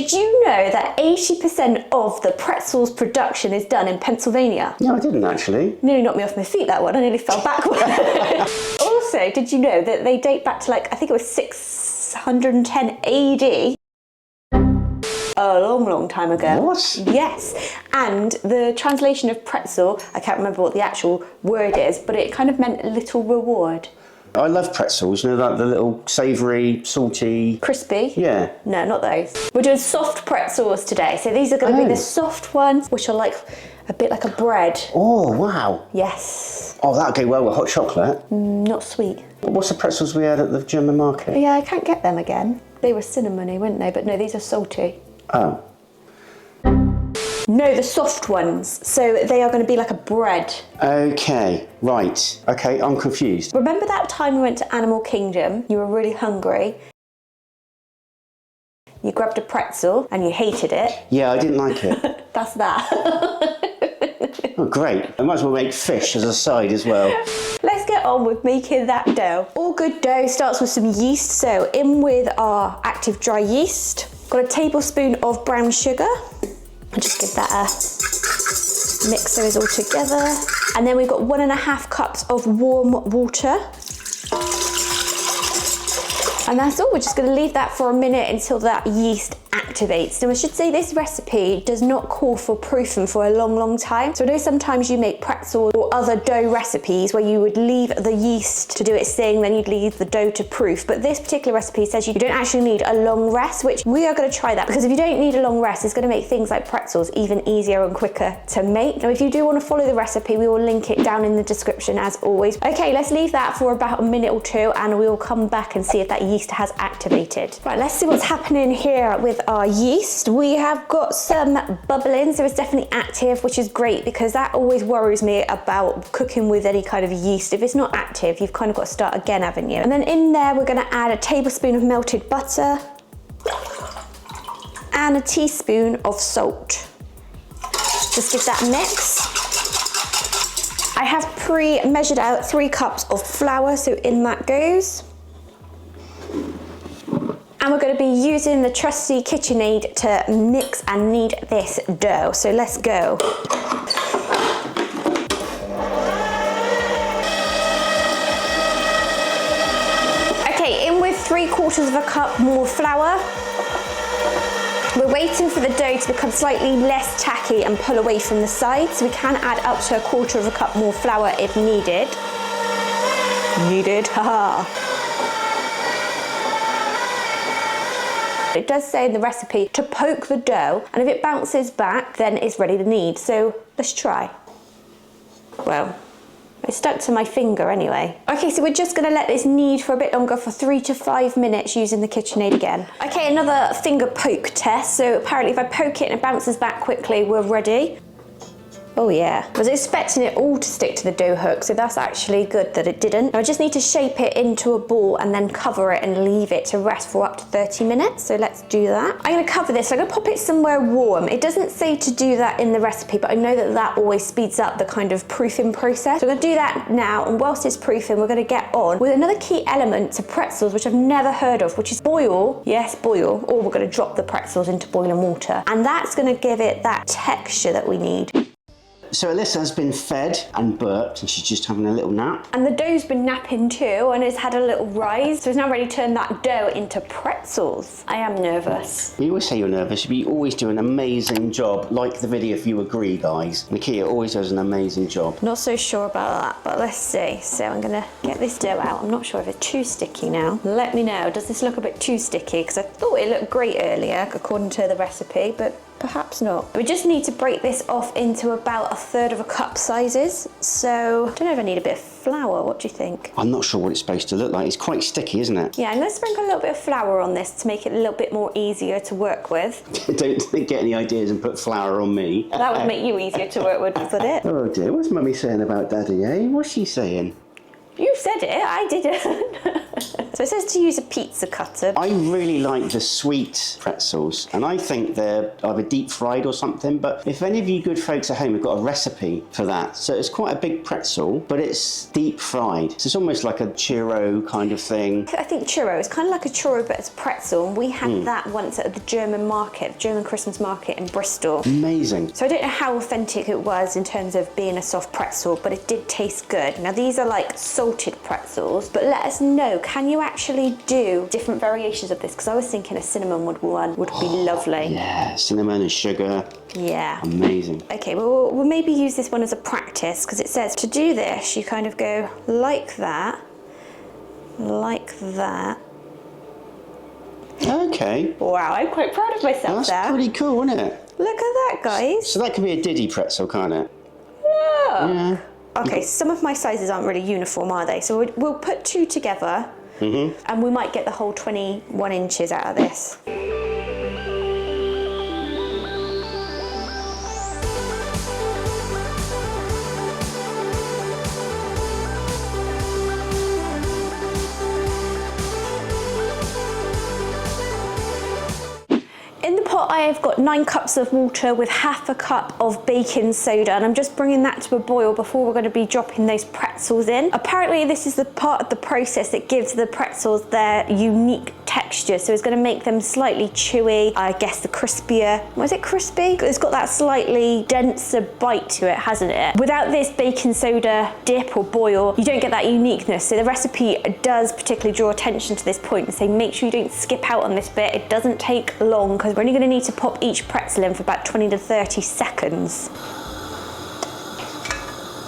Did you know that 80% of the pretzels production is done in Pennsylvania? No, I didn't actually. Nearly knocked me off my feet, that one. I nearly fell backward. Also, did you know that they date back to, like, I think it was 610 AD? A long, long time ago. What? Yes. And the translation of pretzel, I can't remember what the actual word is, but it kind of meant little reward. I love pretzels, you know, like the little savoury, salty... Crispy? Yeah. No, not those. We're doing soft pretzels today. So these are going to be the soft ones, which are like a bit like a bread. Oh, wow. Yes. Oh, that'd go well with hot chocolate. Not sweet. What's the pretzels we had at the German market? Yeah, I can't get them again. They were cinnamony, weren't they? But no, these are salty. Oh. No, the soft ones. So they are going to be like a bread. Okay, right. Okay, I'm confused. Remember that time we went to Animal Kingdom? You were really hungry. You grabbed a pretzel and you hated it. Yeah, I didn't like it. That's that. Oh, great. I might as well make fish as a side as well. Let's get on with making that dough. All good dough starts with some yeast. So in with our active dry yeast. Got a tablespoon of brown sugar. And just give that a mix those all together. And then we've got 1.5 cups of warm water. And that's all. We're just going to leave that for a minute until that yeast activates. Now I should say this recipe does not call for proofing for a long, long time. So I know sometimes you make pretzels or other dough recipes where you would leave the yeast to do its thing, then you'd leave the dough to proof. But this particular recipe says you don't actually need a long rest, which we are going to try that, because if you don't need a long rest, it's going to make things like pretzels even easier and quicker to make. Now if you do want to follow the recipe, we will link it down in the description as always. Okay, let's leave that for about a minute or two and we will come back and see if that yeast has activated. Right, let's see what's happening here with our yeast. We have got some bubbling, so it's definitely active, which is great because that always worries me about cooking with any kind of yeast. If it's not active, you've kind of got to start again, haven't you? And then in there, we're going to add a tablespoon of melted butter and a teaspoon of salt. Just give that a mix. I have pre-measured out 3 cups of flour, so in that goes. And we're going to be using the trusty KitchenAid to mix and knead this dough. So let's go. Okay, in with 3/4 cup more flour. We're waiting for the dough to become slightly less tacky and pull away from the sides. So we can add up to 1/4 cup more flour if needed. Needed, haha. It does say in the recipe to poke the dough, and if it bounces back, then it's ready to knead. So let's try. Well, it stuck to my finger anyway. Okay, so we're just gonna let this knead for a bit longer, for 3 to 5 minutes using the KitchenAid again. Okay, another finger poke test. So apparently if I poke it and it bounces back quickly, we're ready. Oh yeah, I was expecting it all to stick to the dough hook, so that's actually good that it didn't. Now I just need to shape it into a ball and then cover it and leave it to rest for up to 30 minutes. So let's do that. I'm gonna cover this, so I'm gonna pop it somewhere warm. It doesn't say to do that in the recipe, but I know that that always speeds up the kind of proofing process. So I'm gonna do that now, and whilst it's proofing, we're gonna get on with another key element to pretzels, which I've never heard of, which is boil, yes, boil, or we're gonna drop the pretzels into boiling water. And that's gonna give it that texture that we need. So Alyssa's been fed and burped and she's just having a little nap. And the dough's been napping too and it's had a little rise. So it's now ready to turn that dough into pretzels. I am nervous. You always say you're nervous, but you always do an amazing job. Like the video if you agree, guys. Nakia always does an amazing job. Not so sure about that, but let's see. So I'm gonna get this dough out. I'm not sure if it's too sticky now. Let me know, does this look a bit too sticky? Because I thought it looked great earlier according to the recipe, but perhaps not. We just need to break this off into about 1/3 cup sizes. So I don't know if I need a bit of flour. What do you think? I'm not sure what it's supposed to look like. It's quite sticky, isn't it? Yeah, I'm gonna sprinkle a little bit of flour on this to make it a little bit more easier to work with. Don't get any ideas and put flour on me. That would make you easier to work with, would it? Oh dear, what's Mummy saying about Daddy, eh? What's she saying? You said it, I didn't. So it says to use a pizza cutter. I really like the sweet pretzels, and I think they're either deep fried or something, but if any of you good folks at home have got a recipe for that, so it's quite a big pretzel, but it's deep fried. So it's almost like a churro kind of thing. I think churro is kind of like a churro, but it's a pretzel. And we had that once at the German market, the German Christmas market in Bristol. Amazing. So I don't know how authentic it was in terms of being a soft pretzel, but it did taste good. Now these are like salted pretzels, but let us know, can you actually do different variations of this? Because I was thinking a cinnamon one would be lovely. Yeah, cinnamon and sugar. Yeah. Amazing. Okay, well, we'll maybe use this one as a practice, because it says to do this, you kind of go like that, like that. Okay. Wow, I'm quite proud of myself there. That's pretty cool, isn't it? Look at that, guys. So that could be a Diddy pretzel, can't it? Yeah. Yeah. Okay, some of my sizes aren't really uniform, are they? So we'll put two together, and we might get the whole 21 inches out of this. In the pot I have got 9 cups of water with half a cup of baking soda, and I'm just bringing that to a boil before we're going to be dropping those pretzels in. Apparently this is the part of the process that gives the pretzels their unique texture, so it's going to make them slightly chewy, I guess the crispier. Was it crispy? It's got that slightly denser bite to it, hasn't it? Without this baking soda dip or boil, you don't get that uniqueness. So the recipe does particularly draw attention to this point and say make sure you don't skip out on this bit. It doesn't take long because we're only going to need to pop each pretzel in for about 20 to 30 seconds.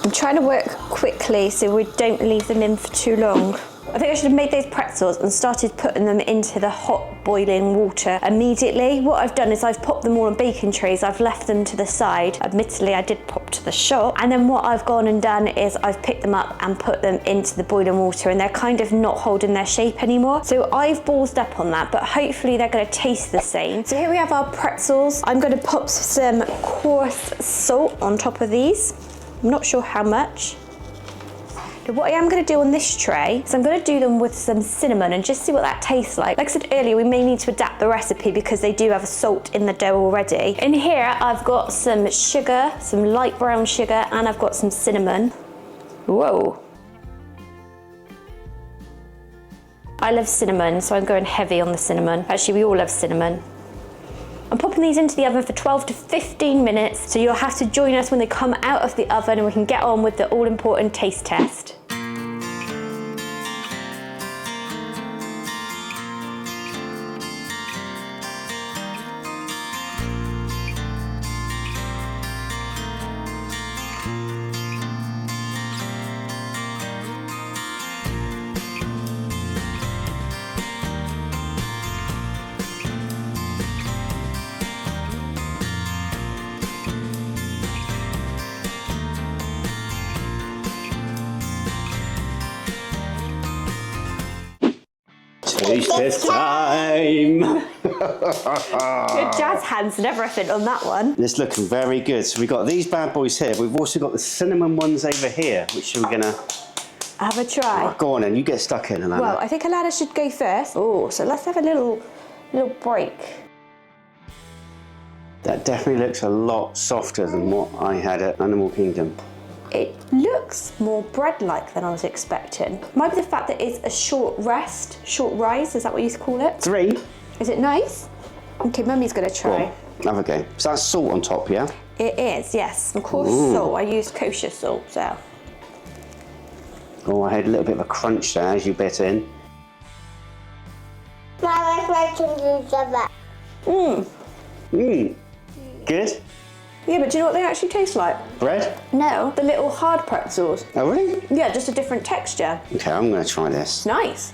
I'm trying to work quickly so we don't leave them in for too long. I think I should have made those pretzels and started putting them into the hot boiling water immediately. What I've done is I've popped them all on baking trays. I've left them to the side. Admittedly, I did pop to the shop. And then what I've gone and done is I've picked them up and put them into the boiling water, and they're kind of not holding their shape anymore. So I've ballsed up on that, but hopefully they're going to taste the same. So here we have our pretzels. I'm going to pop some coarse salt on top of these. I'm not sure how much. What I am going to do on this tray is I'm going to do them with some cinnamon and just see what that tastes like. Like I said earlier, we may need to adapt the recipe because they do have a salt in the dough already. In here, I've got some sugar, some light brown sugar, and I've got some cinnamon. Whoa. I love cinnamon, so I'm going heavy on the cinnamon. Actually, we all love cinnamon. I'm popping these into the oven for 12 to 15 minutes, so you'll have to join us when they come out of the oven and we can get on with the all-important taste test. Taste test time! Good jazz hands and everything on that one. It's looking very good. So we've got these bad boys here. We've also got the cinnamon ones over here, which we're gonna Have a try. Oh, go on then, you get stuck in, Alana. Well, I think Alana should go first. Oh, so let's have a little break. That definitely looks a lot softer than what I had at Animal Kingdom. It looks more bread-like than I was expecting. Might be the fact that it's a short rise, is that what you call it? 3. Is it nice? Okay, Mummy's gonna try. Have a go. So that's salt on top, yeah? It is, yes. Of course, salt. I used kosher salt, so. Oh, I had a little bit of a crunch there as you bit in. Good? Yeah, but do you know what they actually taste like? Bread? No, the little hard pretzels. Oh, really? Yeah, just a different texture. Okay, I'm going to try this. Nice.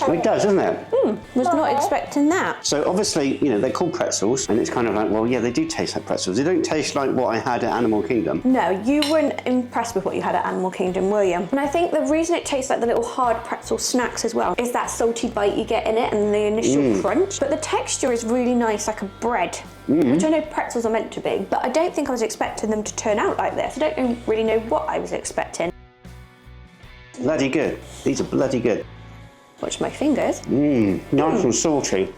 It does, doesn't it? Was not expecting that. So obviously, you know, they're called pretzels, and it's kind of like, well, yeah, they do taste like pretzels. They don't taste like what I had at Animal Kingdom. No, you weren't impressed with what you had at Animal Kingdom, were you? And I think the reason it tastes like the little hard pretzel snacks as well is that salty bite you get in it and the initial crunch. But the texture is really nice, like a bread, which I know pretzels are meant to be, but I don't think I was expecting them to turn out like this. I don't really know what I was expecting. Bloody good. These are bloody good. Watch my fingers. Nice and salty.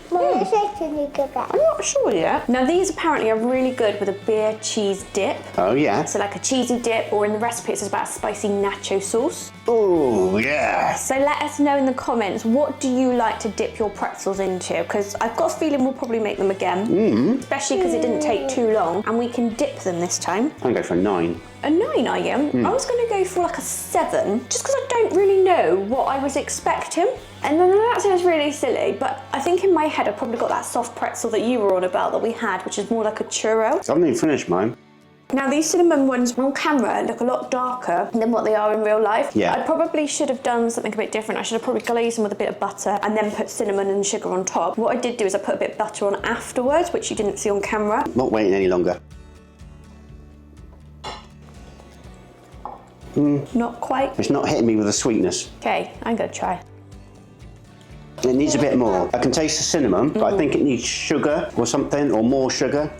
I'm not sure yet. Now these apparently are really good with a beer cheese dip. Oh yeah. So like a cheesy dip, or in the recipe it says about a spicy nacho sauce. Oh yeah. So let us know in the comments, what do you like to dip your pretzels into? Because I've got a feeling we'll probably make them again. Especially because it didn't take too long, and we can dip them this time. I'm going to go for a 9. A 9, are you? I was going to go for like a 7, just because I don't really know what I was expecting. And then that sounds really silly, but I think in my head I probably got that soft pretzel that you were on about that we had, which is more like a churro. I haven't even finished mine. Now these cinnamon ones on camera look a lot darker than what they are in real life. Yeah. I probably should have done something a bit different. I should have probably glazed them with a bit of butter and then put cinnamon and sugar on top. What I did do is I put a bit of butter on afterwards, which you didn't see on camera. Not waiting any longer. Not quite. It's not hitting me with the sweetness. Okay, I'm gonna try. It needs a bit more. I can taste the cinnamon, but I think it needs sugar or something, or more sugar.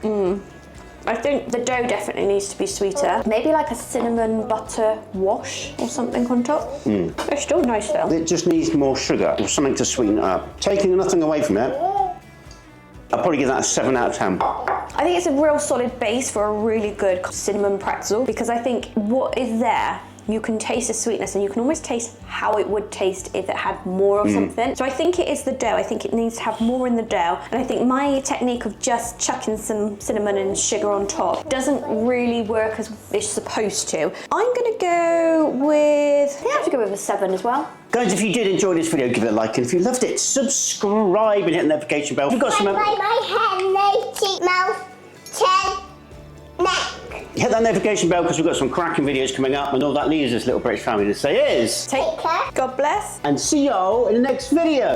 I think the dough definitely needs to be sweeter. Maybe like a cinnamon butter wash or something on top. It's still nice though. It just needs more sugar or something to sweeten it up. Taking nothing away from it, I'll probably give that a 7 out of 10. I think it's a real solid base for a really good cinnamon pretzel, because I think what is there, you can taste the sweetness and you can almost taste how it would taste if it had more of something. So I think it is the dough. I think it needs to have more in the dough. And I think my technique of just chucking some cinnamon and sugar on top doesn't really work as it's supposed to. I'm gonna go with, I think I have to go with a 7 as well. Guys, if you did enjoy this video, give it a like, and if you loved it, subscribe and hit the notification bell. We've got some... My hand, nose, mouth, chin, neck. Hit that notification bell because we've got some cracking videos coming up, and all that leaves this little British family to say is... Take care. God bless. And see y'all in the next video.